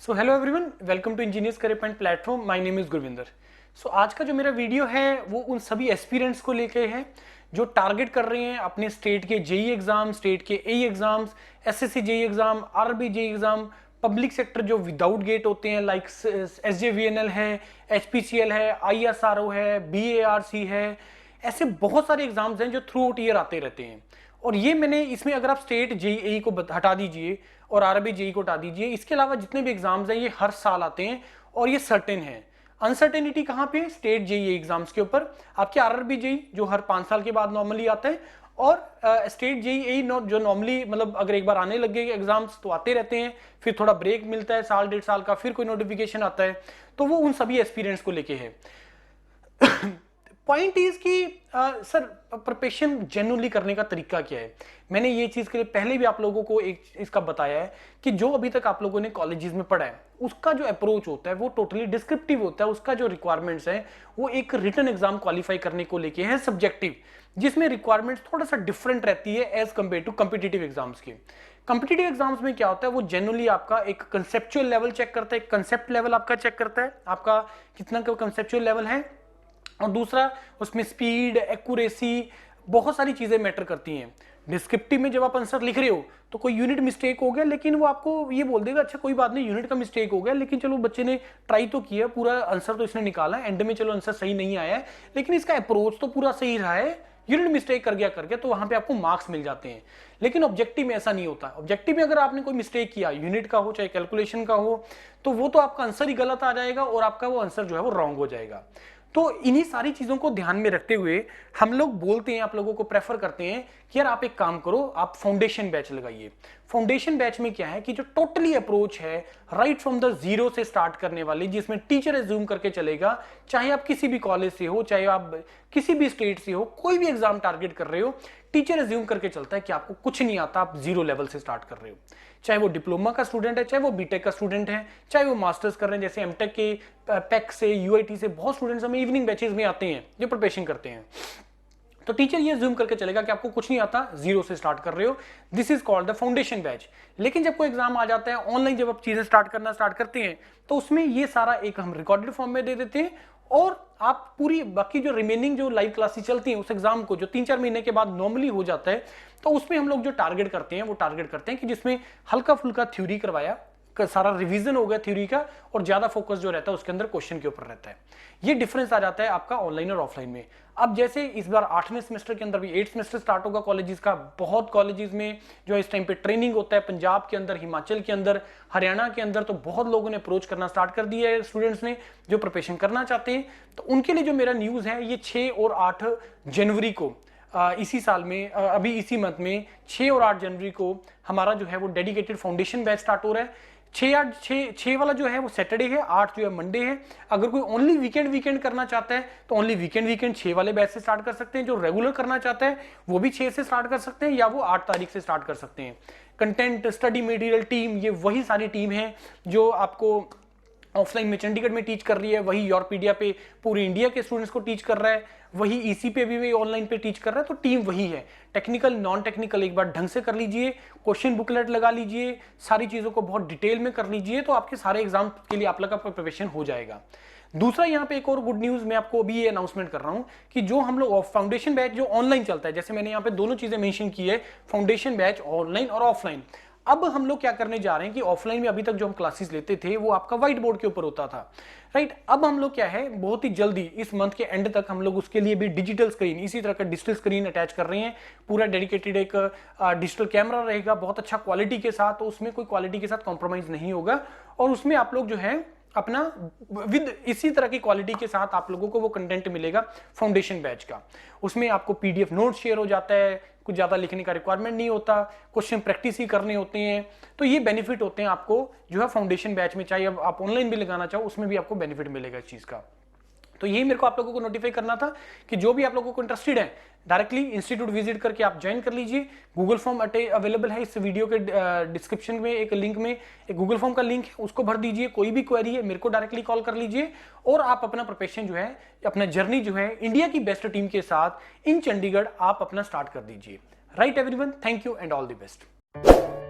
So hello everyone, welcome to engineers career point platform. My name is Gurvinder. So आज का जो मेरा video है वो उन सभी एस्पिरेंट्स को लेके है जो टारगेट कर रहे हैं अपने स्टेट के जेई एग्जाम, स्टेट के AE exams, SSC JE exam, RRB JE exam, public sector जो विदाउट गेट होते हैं लाइक एसजेवीएनएल है, एचपीसीएल है, आईएसआरओ है, बीएआरसी है। ऐसे बहुत सारे एग्जाम्स हैं जो थ्रू आउट ईयर आते रहते हैं। और ये मैंने इसमें अगर आप स्टेट जेईई को हटा दीजिए और आरआरबी जेई को हटा दीजिए, इसके अलावा जितने भी एग्जाम्स हैं ये हर साल आते हैं और ये सर्टेन है। अनसर्टेनिटी कहाँ पे? स्टेट जेईई एग्जाम्स के ऊपर। आपके आरआरबी जेई जो हर 5 साल के बाद नॉर्मली आता है, और स्टेट जेईई जो नॉर्मली मतलब अगर एक बार आने लग गए एग्जाम्स तो आते रहते हैं, फिर थोड़ा ब्रेक मिलता है साल डेढ़ साल का, फिर कोई नोटिफिकेशन आता है। तो वो उन सभी एक्सपीरियंस को लेके है। पॉइंट इज कि सर प्रिपरेशन जेन्युइनली करने का तरीका क्या है। मैंने ये चीज के लिए पहले भी आप लोगों को एक इसका बताया है कि जो अभी तक आप लोगों ने कॉलेजेस में पढ़ा है उसका जो अप्रोच होता है वो टोटली डिस्क्रिप्टिव होता है। उसका जो रिक्वायरमेंट्स है वो एक रिटन एग्जाम क्वालिफाई करने को लेके है सब्जेक्टिव, जिसमें रिक्वायरमेंट्स थोड़ा सा डिफरेंट रहती है as compared to competitive exams के। कॉम्पिटिटिव एग्जाम्स में क्या होता है, वो जेन्युइनली आपका एक कंसेप्चुअल लेवल चेक करता है, एक कंसेप्ट लेवल आपका चेक करता है, आपका कितना कंसेप्चुअल लेवल है। और दूसरा उसमें स्पीड, एक्यूरेसी, बहुत सारी चीजें मैटर करती हैं। डिस्क्रिप्टिव में जब आप आंसर लिख रहे हो तो कोई यूनिट मिस्टेक हो गया, लेकिन वो आपको ये बोल देगा अच्छा कोई बात नहीं, यूनिट का मिस्टेक हो गया, लेकिन चलो बच्चे ने ट्राई तो किया, पूरा आंसर तो इसने निकाला, एंड में चलो आंसर सही नहीं आया है लेकिन इसका अप्रोच तो पूरा सही रहा है, यूनिट मिस्टेक कर गया तो वहां पे आपको मार्क्स मिल जाते हैं। लेकिन ऑब्जेक्टिव में ऐसा नहीं होता। ऑब्जेक्टिव में अगर आपने कोई मिस्टेक किया, यूनिट का हो चाहे कैलकुलेशन का हो, तो वो तो आपका आंसर ही गलत आ जाएगा और आपका वो आंसर जो है वो रॉन्ग हो जाएगा। तो इन्हीं सारी चीजों को ध्यान में रखते हुए हम लोग बोलते हैं, आप लोगों को प्रेफर करते हैं कि यार आप एक काम करो, आप फाउंडेशन बैच लगाइए। फाउंडेशन बैच में क्या है कि जो टोटली अप्रोच है राइट फ्रॉम द जीरो से स्टार्ट करने वाली, जिसमें टीचर एज्यूम करके चलेगा, चाहे आप किसी भी कॉलेज से हो, चाहे आप किसी भी स्टेट से हो, कोई भी एग्जाम टारगेट कर रहे हो, टीचर एज्यूम करके चलता है कि आपको कुछ नहीं आता, आप जीरो लेवल से स्टार्ट कर रहे हो। चाहे वो डिप्लोमा का स्टूडेंट है, चाहे वो बीटेक का स्टूडेंट है, चाहे वो मास्टर्स कर रहे हैं, जैसे एमटेक के पैक से, यूआईटी से बहुत स्टूडेंट्स हमें इवनिंग बैचेस में आते हैं जो प्रिपरेशन करते हैं। तो टीचर ये जूम करके चलेगा कि आपको कुछ नहीं आता, जीरो से स्टार्ट कर रहे हो, this is called the foundation batch. लेकिन जब कोई एग्जाम आ जाता है ऑनलाइन, जब आप चीजें स्टार्ट करते हैं तो उसमें ये सारा एक हम रिकॉर्डेड फॉर्म में दे देते हैं, और आप पूरी बाकी जो रिमेनिंग जो लाइव क्लासेस चलती हैं उस एग्जाम को जो 3-4 महीने के बाद नॉर्मली हो जाता है, तो उसमें हम लोग जो टारगेट करते हैं वो टारगेट करते हैं कि जिसमें हल्का फुल्का थ्योरी करवाया, सारा रिवीजन हो गया थ्योरी का, और ज्यादा फोकस जो रहता है उसके अंदर क्वेश्चन के ऊपर रहता है। ये डिफरेंस आ जाता है आपका ऑनलाइन और ऑफलाइन में। अब जैसे इस बार 8वें सेमेस्टर के अंदर भी 8th सेमेस्टर स्टार्ट होगा कॉलेजेस का, बहुत कॉलेजेस में जो इस टाइम पे ट्रेनिंग होता है, पंजाब के अंदर, हिमाचल के अंदर, हरियाणा के अंदर, तो बहुत लोगों ने अप्रोच करना स्टार्ट कर दिया है स्टूडेंट्स ने जो प्रिपरेशन करना चाहते हैं। तो उनके लिए जो मेरा न्यूज है, ये 6 और 8 जनवरी को इसी साल में, अभी इसी मंथ में 6 और 8 जनवरी को हमारा जो है वो डेडिकेटेड फाउंडेशन बैच स्टार्ट हो रहा है। 6 वाला जो है वो सैटरडे है, 8 जो है मंडे है। अगर कोई ओनली वीकेंड करना चाहता है तो ओनली वीकेंड 6 वाले बैच से स्टार्ट कर सकते हैं। जो रेगुलर करना चाहता है वो भी 6 से स्टार्ट कर सकते हैं, या वो 8 तारीख से स्टार्ट कर सकते हैं। कंटेंट, स्टडी मटेरियल टीम, ये वही सारी टीम है जो आपको ऑफलाइन में चंडीगढ़ में टीच कर रही है, वही यूरोपीडिया पे पूरी इंडिया के स्टूडेंट्स को टीच कर रहा है, वही ईसी पे भी ऑनलाइन पे टीच कर रहा है। तो टीम वही है। टेक्निकल, नॉन टेक्निकल एक बार ढंग से कर लीजिए, क्वेश्चन बुकलेट लगा लीजिए, सारी चीजों को बहुत डिटेल में कर लीजिए, तो आपके सारे एग्जाम के लिए आप लोग का प्रिपरेशन हो जाएगा। दूसरा यहाँ पे एक और गुड न्यूज मैं आपको अभी ये अनाउंसमेंट कर रहा हूँ कि जो हम लोग फाउंडेशन बैच जो ऑनलाइन चलता है, जैसे मैंने यहाँ पे दोनों चीजें मेंशन की है, फाउंडेशन बैच ऑनलाइन और ऑफलाइन। अब हम लोग क्या करने जा रहे हैं कि ऑफलाइन में अभी तक जो हम क्लासेस लेते थे वो आपका व्हाइट बोर्ड के ऊपर होता था, राइट। अब हम लोग क्या है, बहुत ही जल्दी इस मंथ के एंड तक हम लोग उसके लिए भी डिजिटल स्क्रीन, इसी तरह का डिजिटल स्क्रीन अटैच कर रहे हैं। पूरा डेडिकेटेड एक डिजिटल कैमरा रहेगा बहुत अच्छा क्वालिटी के साथ, तो उसमें कोई क्वालिटी के साथ कॉम्प्रोमाइज नहीं होगा, और उसमें आप लोग जो है अपना विद इसी तरह की क्वालिटी के साथ आप लोगों को वो कंटेंट मिलेगा फाउंडेशन बैच का। उसमें आपको पीडीएफ नोट शेयर हो जाता है, कुछ ज्यादा लिखने का रिक्वायरमेंट नहीं होता, क्वेश्चन प्रैक्टिस ही करने होते हैं। तो ये बेनिफिट होते हैं आपको जो है फाउंडेशन बैच में, चाहे अब आप ऑनलाइन भी लगाना चाहो उसमें भी आपको बेनिफिट मिलेगा इस चीज का। तो यही मेरे को आप लोगों को नोटिफाई करना था कि जो भी आप लोगों को इंटरेस्टेड है डायरेक्टली इंस्टीट्यूट विजिट करके आप ज्वाइन कर लीजिए। गूगल फॉर्म अवेलेबल है इस वीडियो के डिस्क्रिप्शन में, एक लिंक में एक गूगल फॉर्म का लिंक है, उसको भर दीजिए। कोई भी क्वेरी है मेरे को डायरेक्टली कॉल कर लीजिए, और आप अपना प्रिपरेशन जो है, अपना जर्नी जो है इंडिया की बेस्ट टीम के साथ इन चंडीगढ़ आप अपना स्टार्ट कर दीजिए। Right everyone, thank you and all the best.